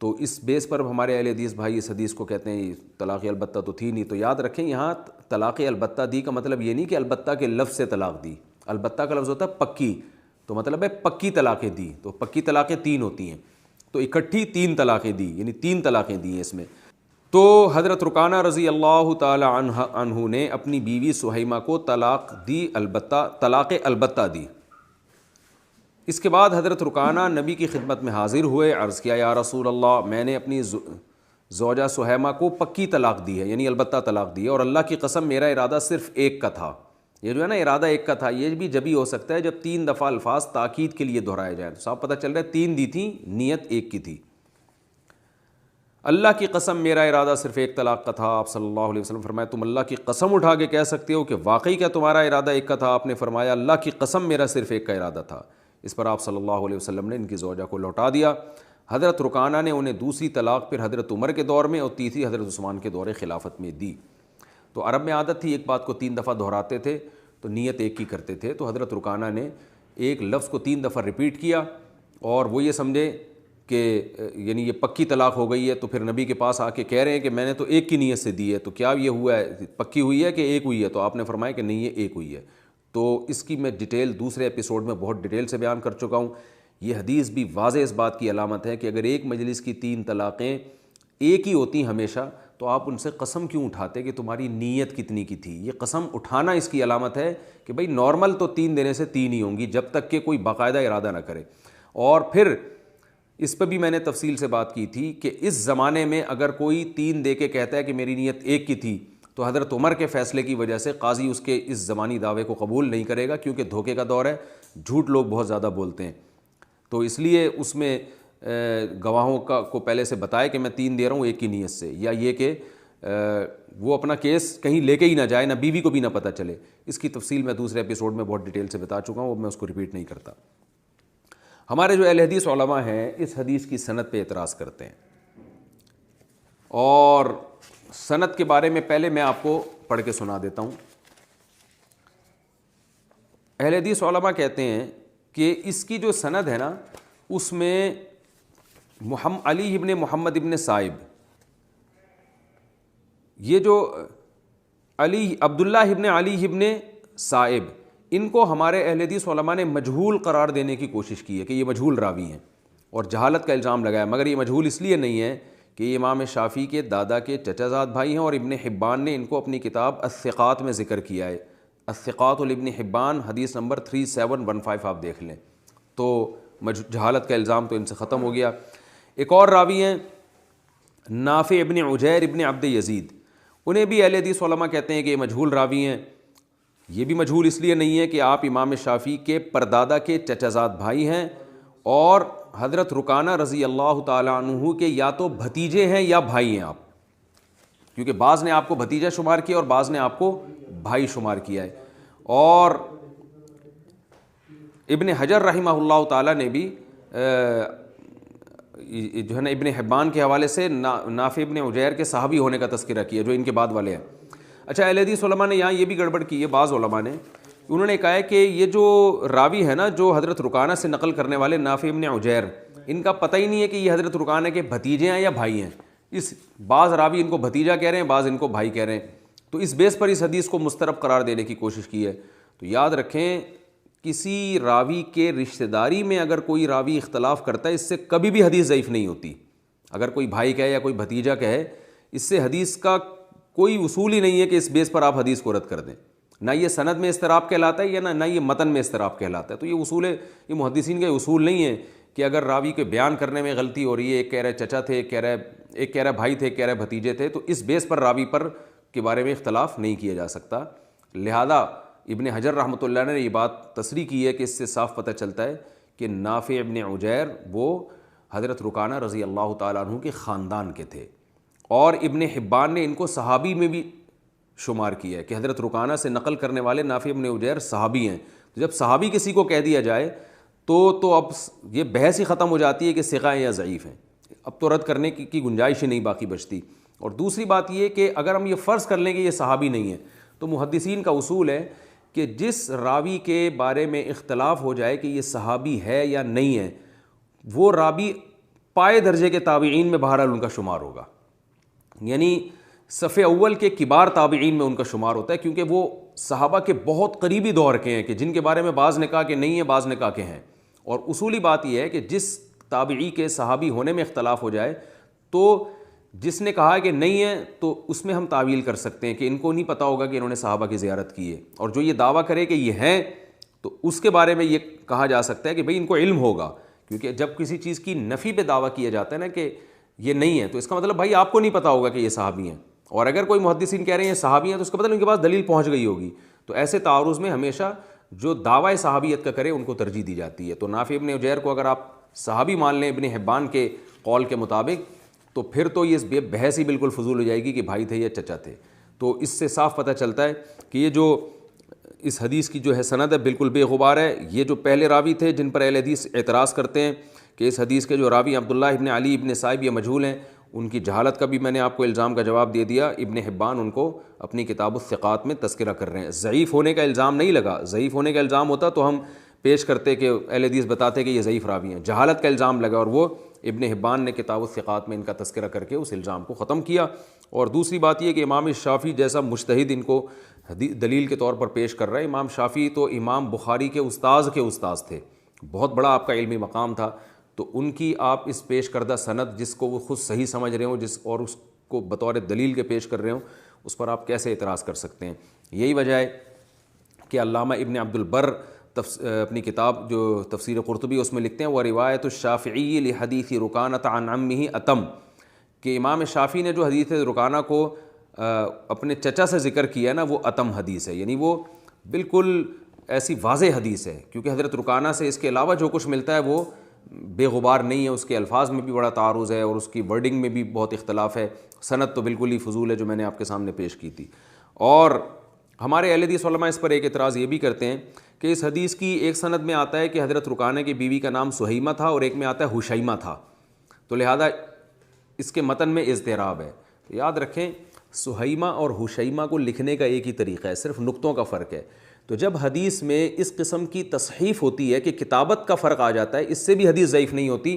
[SPEAKER 1] تو اس بیس پر ہمارے اہل حدیث بھائی اس حدیث کو کہتے ہیں طلاق البتہ تو تھی نہیں۔ تو یاد رکھیں یہاں طلاق البتہ دی کا مطلب یہ نہیں کہ البتہ کے لفظ سے طلاق دی، البتہ کا لفظ ہوتا ہے پکی، تو مطلب ہے پکی طلاقیں دی، تو پکی طلاقیں 3 ہوتی ہیں، تو اکٹھی 3 طلاقیں دی، یعنی 3 طلاقیں دی ہیں اس میں۔ تو حضرت رکانہ رضی اللہ تعالی عنہ نے اپنی بیوی سہیمہ کو طلاق البتہ دی۔ اس کے بعد حضرت رکانہ نبی کی خدمت میں حاضر ہوئے، عرض کیا یا رسول اللہ میں نے اپنی زوجہ سہیمہ کو پکی طلاق دی ہے، یعنی البتہ طلاق دی ہے، اور اللہ کی قسم میرا ارادہ صرف ایک کا تھا۔ یہ جو ہے نا ارادہ ایک کا تھا، یہ بھی جبھی ہو سکتا ہے جب 3 دفعہ الفاظ تاکید کے لیے دہرائے جائیں، تو صاحب پتہ چل رہا ہے 3 دی تھیں، نیت ایک کی تھی۔ اللہ کی قسم میرا ارادہ صرف ایک طلاق کا تھا۔ آپ صلی اللہ علیہ وسلم فرمایا تم اللہ کی قسم اٹھا کے کہہ سکتے ہو کہ واقعی کیا تمہارا ارادہ ایک کا تھا؟ آپ نے فرمایا اللہ کی قسم میرا صرف ایک کا ارادہ تھا۔ اس پر آپ صلی اللہ علیہ وسلم نے ان کی زوجہ کو لوٹا دیا۔ حضرت رکانہ نے انہیں دوسری طلاق پھر حضرت عمر کے دور میں اور تیسری حضرت عثمان کے دور خلافت میں دی۔ تو عرب میں عادت تھی ایک بات کو 3 دفعہ دہراتے تھے تو نیت ایک کی کرتے تھے، تو حضرت رکانہ نے ایک لفظ کو 3 دفعہ ریپیٹ کیا اور وہ یہ سمجھے کہ یعنی یہ پکی طلاق ہو گئی ہے، تو پھر نبی کے پاس آ کے کہہ رہے ہیں کہ میں نے تو ایک کی نیت سے دی ہے، تو کیا یہ ہوا ہے پکی ہوئی ہے کہ ایک ہوئی ہے؟ تو آپ نے فرمایا کہ نہیں یہ ایک ہوئی ہے۔ تو اس کی میں ڈیٹیل دوسرے ایپیسوڈ میں بہت ڈیٹیل سے بیان کر چکا ہوں۔ یہ حدیث بھی واضح اس بات کی علامت ہے کہ اگر ایک مجلس کی 3 طلاقیں ایک ہی ہوتی ہمیشہ تو آپ ان سے قسم کیوں اٹھاتے کہ تمہاری نیت کتنی کی تھی؟ یہ قسم اٹھانا اس کی علامت ہے کہ بھئی نارمل تو 3 دینے سے 3 ہی ہوں گی جب تک کہ کوئی باقاعدہ ارادہ نہ کرے۔ اور پھر اس پہ بھی میں نے تفصیل سے بات کی تھی کہ اس زمانے میں اگر کوئی 3 دے کے کہتا ہے کہ میری نیت ایک کی تھی تو حضرت عمر کے فیصلے کی وجہ سے قاضی اس کے اس زمانی دعوے کو قبول نہیں کرے گا، کیونکہ دھوکے کا دور ہے، جھوٹ لوگ بہت زیادہ بولتے ہیں، تو اس لیے اس میں گواہوں کو پہلے سے بتائے کہ میں 3 دے رہا ہوں ایک کی نیت سے، یا یہ کہ وہ اپنا کیس کہیں لے کے ہی نہ جائے، نہ بیوی کو بھی نہ پتہ چلے۔ اس کی تفصیل میں دوسرے ایپیسوڈ میں بہت ڈیٹیل سے بتا چکا ہوں، وہ میں اس کو ریپیٹ نہیں کرتا۔ ہمارے جو اہل حدیث علماء ہیں اس حدیث کی سند پہ اعتراض کرتے ہیں، اور سند کے بارے میں پہلے میں آپ کو پڑھ کے سنا دیتا ہوں۔ اہل حدیث علماء کہتے ہیں کہ اس کی جو سند ہے نا اس میں علی ابن محمد ابن سائب، یہ جو عبداللہ ابن علی ابن سائب، ان کو ہمارے اہل حدیث علماء نے مجہول قرار دینے کی کوشش کی ہے کہ یہ مجہول راوی ہیں اور جہالت کا الزام لگایا، مگر یہ مجہول اس لیے نہیں ہے کہ یہ امام شافعی کے دادا کے چچا زاد بھائی ہیں، اور ابن حبان نے ان کو اپنی کتاب الثقات میں ذکر کیا ہے، الثقات لابن حبان حدیث نمبر 3715 آپ دیکھ لیں. تو جہالت کا الزام تو ان سے ختم ہو گیا. ایک اور راوی ہیں نافع ابن عجیر ابن عبد یزید, انہیں بھی اہل حدیث علماء کہتے ہیں کہ یہ مجہول راوی ہیں. یہ بھی مجہول اس لیے نہیں ہے کہ آپ امام شافعی کے پردادا کے چچا زاد بھائی ہیں اور حضرت رکانہ رضی اللہ تعالیٰ عنہ کے یا تو بھتیجے ہیں یا بھائی ہیں آپ, کیونکہ بعض نے آپ کو بھتیجا شمار کیا اور بعض نے آپ کو بھائی شمار کیا ہے. اور ابن حجر رحمہ اللہ تعالیٰ نے بھی جو ہے نا ابن حبان کے حوالے سے نافع ابن عجیر کے صحابی ہونے کا تذکرہ کیا جو ان کے بعد والے ہیں. اچھا, اہل حدیث علماء نے یہاں یہ بھی گڑبڑ کی ہے, بعض علماء نے انہوں نے کہا ہے کہ یہ جو راوی ہے نا جو حضرت رکانہ سے نقل کرنے والے نافع ابن عجیر, ان کا پتہ ہی نہیں ہے کہ یہ حضرت رکانہ کے بھتیجے ہیں یا بھائی ہیں. بعض راوی ان کو بھتیجا کہہ رہے ہیں, بعض ان کو بھائی کہہ رہے ہیں. تو اس بیس پر اس حدیث کو مسترب قرار دینے کی کوشش کی ہے. تو یاد رکھیں, کسی راوی کے رشتہ داری میں اگر کوئی راوی اختلاف کرتا ہے اس سے کبھی بھی حدیث ضعیف نہیں ہوتی. اگر کوئی بھائی کہے یا کوئی بھتیجا کہے, اس سے حدیث کا کوئی اصول ہی نہیں ہے کہ اس بیس پر آپ حدیث کو رد کر دیں. نہ یہ سند میں اضطراب کہلاتا ہے یا نہ یہ متن میں اضطراب کہلاتا ہے. تو یہ اصول ہے, یہ محدثین کا اصول نہیں ہے کہ اگر راوی کے بیان کرنے میں غلطی ہو رہی ہے, ایک کہہ رہے چچا تھے, ایک کہہ رہا بھائی تھے, ایک کہہ رہے بھتیجے تھے, تو اس بیس پر راوی پر کے بارے میں اختلاف نہیں کیا جا سکتا. لہذا ابن حجر رحمۃ اللہ نے یہ بات تصریح کی ہے کہ اس سے صاف پتہ چلتا ہے کہ نافع ابن عجیر وہ حضرت رکانہ رضی اللہ تعالیٰ عنہ کے خاندان کے تھے, اور ابن حبان نے ان کو صحابی میں بھی شمار کیا ہے کہ حضرت رکانہ سے نقل کرنے والے نافع ابن عجیر صحابی ہیں. تو جب صحابی کسی کو کہہ دیا جائے تو اب یہ بحث ہی ختم ہو جاتی ہے کہ ثقہ ہیں یا ضعیف ہیں, اب تو رد کرنے کی گنجائش ہی نہیں باقی بچتی. اور دوسری بات یہ کہ اگر ہم یہ فرض کر لیں کہ یہ صحابی نہیں ہے, تو محدثین کا اصول ہے کہ جس راوی کے بارے میں اختلاف ہو جائے کہ یہ صحابی ہے یا نہیں ہے, وہ راوی پائے درجے کے تابعین میں بہرحال ان کا شمار ہوگا, یعنی صف اول کے کبار تابعین میں ان کا شمار ہوتا ہے, کیونکہ وہ صحابہ کے بہت قریبی دور کے ہیں کہ جن کے بارے میں بعض نے کہا کہ نہیں ہے, بعض نے کہا کہ ہیں. اور اصولی بات یہ ہے کہ جس تابعی کے صحابی ہونے میں اختلاف ہو جائے تو جس نے کہا کہ نہیں ہے تو اس میں ہم تعویل کر سکتے ہیں کہ ان کو نہیں پتہ ہوگا کہ انہوں نے صحابہ کی زیارت کی ہے, اور جو یہ دعویٰ کرے کہ یہ ہیں تو اس کے بارے میں یہ کہا جا سکتا ہے کہ بھئی ان کو علم ہوگا. کیونکہ جب کسی چیز کی نفی پہ دعویٰ کیا جاتا ہے نا کہ یہ نہیں ہے, تو اس کا مطلب بھائی آپ کو نہیں پتہ ہوگا کہ یہ صحابی ہیں, اور اگر کوئی محدثین کہہ رہے ہیں صحابی ہیں تو اس کا مطلب ان کے پاس دلیل پہنچ گئی ہوگی. تو ایسے تعارض میں ہمیشہ جو دعویٰ صحابیت کا کرے ان کو ترجیح دی جاتی ہے. تو نافع ابن عجیر کو اگر آپ صحابی مان لیں ابن حبان کے قول کے مطابق, تو پھر تو یہ بحث ہی بالکل فضول ہو جائے گی کہ بھائی تھے یا چچا تھے. تو اس سے صاف پتہ چلتا ہے کہ یہ جو اس حدیث کی جو ہے سند ہے بالکل بے غبار ہے. یہ جو پہلے راوی تھے جن پر اہل حدیث اعتراض کرتے ہیں کہ اس حدیث کے جو راوی عبداللہ ابن علی ابن صائب یہ مجہول ہیں, ان کی جہالت کا بھی میں نے آپ کو الزام کا جواب دے دیا. ابن حبان ان کو اپنی کتاب الثقات میں تذکرہ کر رہے ہیں. ضعیف ہونے کا الزام نہیں لگا, ضعیف ہونے کا الزام ہوتا تو ہم پیش کرتے کہ اہل حدیث بتاتے کہ یہ ضعیف راوی ہیں. جہالت کا الزام لگا اور وہ ابن حبان نے کتاب الثقات میں ان کا تذکرہ کر کے اس الزام کو ختم کیا. اور دوسری بات یہ کہ امام شافعی جیسا مجتہد ان کو دلیل کے طور پر پیش کر رہا ہے. امام شافعی تو امام بخاری کے استاذ تھے, بہت بڑا آپ کا علمی مقام تھا. تو ان کی آپ اس پیش کردہ سند جس کو وہ خود صحیح سمجھ رہے ہوں اور اس کو بطور دلیل کے پیش کر رہے ہوں, اس پر آپ کیسے اعتراض کر سکتے ہیں؟ یہی وجہ ہے کہ علامہ ابن عبد البر اپنی کتاب جو تفسیر قرطبی اس میں لکھتے ہیں وہ روایت الشافعی لحدیث رکانہ عن عمہ اتم, کہ امام شافعی نے جو حدیث رکانہ کو اپنے چچا سے ذکر کیا ہے نا وہ اتم حدیث ہے, یعنی وہ بالکل ایسی واضح حدیث ہے, کیونکہ حضرت رکانہ سے اس کے علاوہ جو کچھ ملتا ہے وہ بے غبار نہیں ہے. اس کے الفاظ میں بھی بڑا تعارض ہے اور اس کی ورڈنگ میں بھی بہت اختلاف ہے. سند تو بالکل ہی فضول ہے جو میں نے آپ کے سامنے پیش کی تھی. اور ہمارے اہل حدیث علماء اس پر ایک اعتراض یہ بھی کرتے ہیں کہ اس حدیث کی ایک سند میں آتا ہے کہ حضرت رکانہ کی بیوی کا نام سہیمہ تھا اور ایک میں آتا ہے حشیمہ تھا, تو لہذا اس کے متن میں اضطراب ہے. تو یاد رکھیں سہیمہ اور حشیمہ کو لکھنے کا ایک ہی طریقہ ہے, صرف نقطوں کا فرق ہے. تو جب حدیث میں اس قسم کی تصحیف ہوتی ہے کہ کتابت کا فرق آ جاتا ہے, اس سے بھی حدیث ضعیف نہیں ہوتی,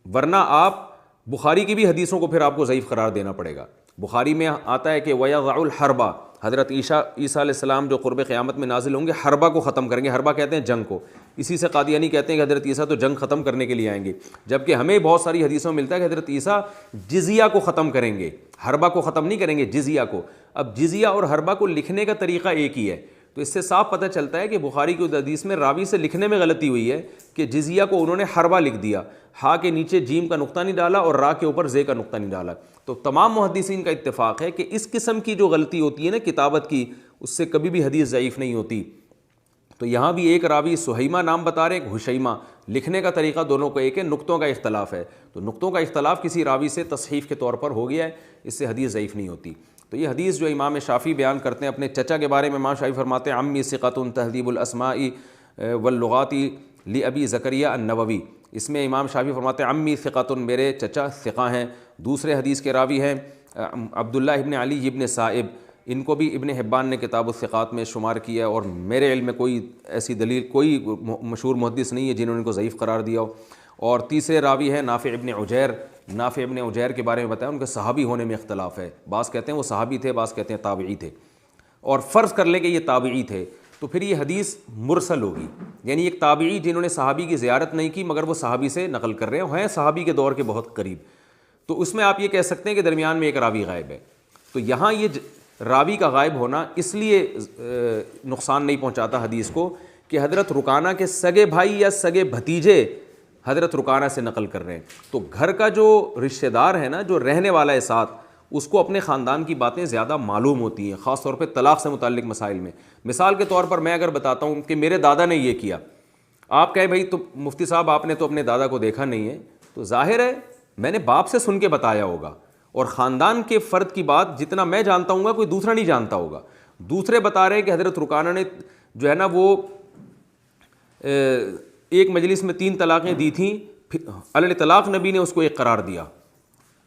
[SPEAKER 1] ورنہ آپ بخاری کی بھی حدیثوں کو پھر آپ کو ضعیف قرار دینا پڑے گا. بخاری میں آتا ہے کہ وَيَضَعُ الْحَرْبَ, حضرت عیسیٰ علیہ السلام جو قرب قیامت میں نازل ہوں گے حربہ کو ختم کریں گے. حربہ کہتے ہیں جنگ کو, اسی سے قادیانی کہتے ہیں کہ حضرت عیسیٰ تو جنگ ختم کرنے کے لیے آئیں گے, جبکہ ہمیں بہت ساری حدیثوں میں ملتا ہے کہ حضرت عیسیٰ جزیہ کو ختم کریں گے, حربہ کو ختم نہیں کریں گے, جزیہ کو. اب جزیہ اور حربہ کو لکھنے کا طریقہ ایک ہی ہے، تو اس سے صاف پتہ چلتا ہے کہ بخاری کی حدیث میں راوی سے لکھنے میں غلطی ہوئی ہے کہ جزیہ کو انہوں نے حربہ لکھ دیا، ہا کے نیچے جیم کا نقطہ نہیں ڈالا اور را کے اوپر زے کا نقطہ نہیں ڈالا۔ تو تمام محدثین کا اتفاق ہے کہ اس قسم کی جو غلطی ہوتی ہے نا کتابت کی، اس سے کبھی بھی حدیث ضعیف نہیں ہوتی۔ تو یہاں بھی ایک راوی سہیمہ نام بتا رہے ہیں، ایک حشیمہ، لکھنے کا طریقہ دونوں کو ایک ہے، نقطوں کا اختلاف ہے، تو نقطوں کا اختلاف کسی راوی سے تصحیف کے طور پر ہو گیا ہے، اس سے حدیث ضعیف نہیں ہوتی۔ تو یہ حدیث جو امام شافعی بیان کرتے ہیں اپنے چچا کے بارے میں، امام شافعی فرماتے ہیں عمی ثقۃ تہذیب الاسماء واللغات لابی زکریا النووی، اس میں امام شافعی فرماتے ہیں عمی ثقۃ، میرے چچا ثقہ ہیں۔ دوسرے حدیث کے راوی ہیں عبداللہ ابن علی ابن صائب، ان کو بھی ابن حبان نے کتاب الثقات میں شمار کیا، اور میرے علم میں کوئی ایسی دلیل، کوئی مشہور محدث نہیں ہے جنہوں نے ان کو ضعیف قرار دیا ہو۔ اور تیسرے راوی ہیں نافع ابن عجیر، نافع ابن عجیر کے بارے میں بتایا ان کے صحابی ہونے میں اختلاف ہے، بعض کہتے ہیں وہ صحابی تھے، بعض کہتے ہیں تابعی تھے، اور فرض کر لیں کہ یہ تابعی تھے تو پھر یہ حدیث مرسل ہوگی، یعنی ایک تابعی جنہوں نے صحابی کی زیارت نہیں کی مگر وہ صحابی سے نقل کر رہے ہیں صحابی کے دور کے بہت قریب، تو اس میں آپ یہ کہہ سکتے ہیں کہ درمیان میں ایک راوی غائب ہے۔ تو یہاں یہ راوی کا غائب ہونا اس لیے نقصان نہیں پہنچاتا حدیث کو کہ حضرت رکانہ کے سگے بھائی یا سگے بھتیجے حضرت رکانہ سے نقل کر رہے ہیں، تو گھر کا جو رشتہ دار ہے نا، جو رہنے والا ہے ساتھ، اس کو اپنے خاندان کی باتیں زیادہ معلوم ہوتی ہیں، خاص طور پہ طلاق سے متعلق مسائل میں۔ مثال کے طور پر میں اگر بتاتا ہوں کہ میرے دادا نے یہ کیا، آپ کہیں بھائی تو مفتی صاحب آپ نے تو اپنے دادا کو دیکھا نہیں ہے، تو ظاہر ہے میں نے باپ سے سن کے بتایا ہوگا، اور خاندان کے فرد کی بات جتنا میں جانتا ہوں گا کوئی دوسرا نہیں جانتا ہوگا۔ دوسرے بتا رہے ہیں کہ حضرت رکانہ نے جو ہے نا وہ ایک مجلس میں 3 طلاقیں دی تھیں، علی طلاق نبی نے اس کو ایک قرار دیا،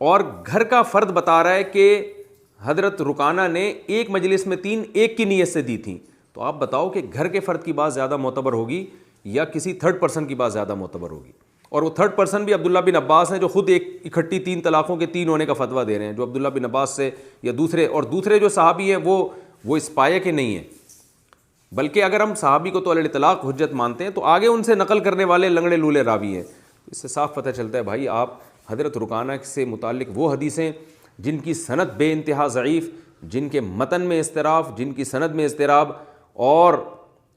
[SPEAKER 1] اور گھر کا فرد بتا رہا ہے کہ حضرت رکانہ نے ایک مجلس میں 3 ایک کی نیت سے دی تھیں، تو آپ بتاؤ کہ گھر کے فرد کی بات زیادہ معتبر ہوگی یا کسی تھرڈ پرسن کی بات زیادہ معتبر ہوگی؟ اور وہ تھرڈ پرسن بھی عبداللہ بن عباس ہیں جو خود ایک اکٹھی 3 طلاقوں کے 3 ہونے کا فتویٰ دے رہے ہیں، جو عبداللہ بن عباس سے یا دوسرے جو صحابی ہیں وہ اس پائے کے نہیں ہیں، بلکہ اگر ہم صحابی کو تو علی طلاق حجت مانتے ہیں تو آگے ان سے نقل کرنے والے لنگڑے لولے راوی ہیں۔ اس سے صاف پتہ چلتا ہے بھائی آپ حضرت رکانہ سے متعلق وہ حدیثیں جن کی سند بے انتہا ضعیف، جن کے متن میں اضطراب، جن کی سند میں اضطراب، اور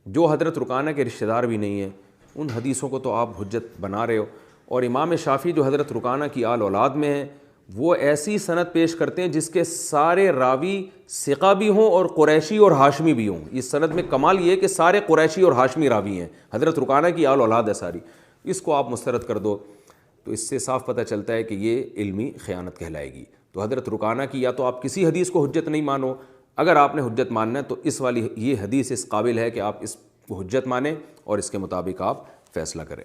[SPEAKER 1] جو حضرت رکانہ کے رشتہ دار بھی نہیں ہیں، ان حدیثوں کو تو آپ حجت بنا رہے ہو۔ اور امام شافعی جو حضرت رکانہ کی آل اولاد میں ہیں، وہ ایسی سند پیش کرتے ہیں جس کے سارے راوی ثقہ بھی ہوں اور قریشی اور ہاشمی بھی ہوں۔ اس سند میں کمال یہ ہے کہ سارے قریشی اور ہاشمی راوی ہیں، حضرت رکانہ کی آل اولاد ہے ساری، اس کو آپ مسترد کر دو تو اس سے صاف پتہ چلتا ہے کہ یہ علمی خیانت کہلائے گی۔ تو حضرت رکانہ کی یا تو آپ کسی حدیث کو حجت نہیں مانو، اگر آپ نے حجت ماننا ہے تو اس والی یہ حدیث اس قابل ہے کہ آپ اس کو حجت مانیں اور اس کے مطابق آپ فیصلہ کریں۔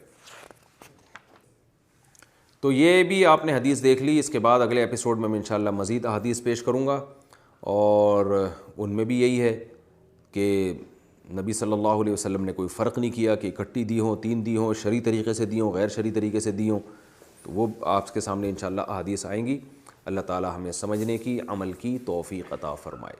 [SPEAKER 1] تو یہ بھی آپ نے حدیث دیکھ لی، اس کے بعد اگلے ایپیسوڈ میں انشاءاللہ مزید احادیث پیش کروں گا، اور ان میں بھی یہی ہے کہ نبی صلی اللہ علیہ وسلم نے کوئی فرق نہیں کیا کہ اکٹھی دی ہوں، 3 دی ہوں، شرعی طریقے سے دی ہوں، غیر شرعی طریقے سے دی ہوں، تو وہ آپ کے سامنے انشاءاللہ احادیث آئیں گی۔ اللہ تعالی ہمیں سمجھنے کی، عمل کی توفیق عطا فرمائے۔